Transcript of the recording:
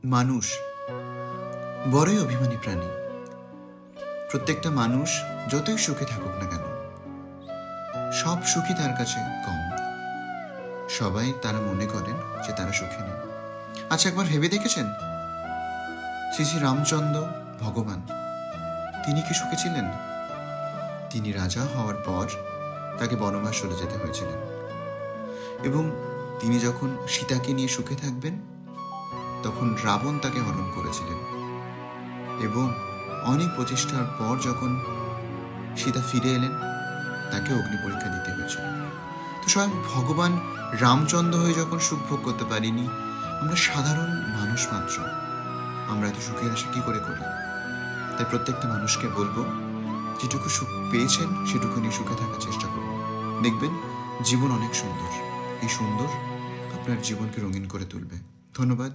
মানুষ বড়ই অভিমানী প্রাণী। প্রত্যেকটা মানুষ যতই সুখে থাকুক না কেন, সব সুখী তার কাছে কম। সবাই তারা মনে করেন যে তারা সুখী নেই। আচ্ছা, একবার ভেবে দেখেছেন শ্রী শ্রী রামচন্দ্র ভগবান তিনি কি সুখী ছিলেন? তিনি রাজা হওয়ার পর তাকে বনবাস চলে যেতে হয়েছিলেন, এবং তিনি যখন সীতাকে নিয়ে সুখে থাকবেন তখন রাবণ তাকে হরণ করেছিলেন, এবং অনেক প্রচেষ্টার পর যখন সীতা ফিরে এলেন তাকে অগ্নি পরীক্ষা দিতে হয়েছিল। তো স্বয়ং ভগবান রামচন্দ্র হয়ে যখন সুখ ভোগ করতে পারিনি, আমরা সাধারণ মানুষ মাত্র, আমরা এত সুখের আশা কি করে করি? তাই প্রত্যেকটা মানুষকে বলবো, যেটুকু সুখ পেয়েছেন সেটুকু নিয়ে সুখে থাকার চেষ্টা করুন। দেখবেন জীবন অনেক সুন্দর। এই সুন্দর আপনার জীবনকে রঙিন করে তুলবে। ধন্যবাদ।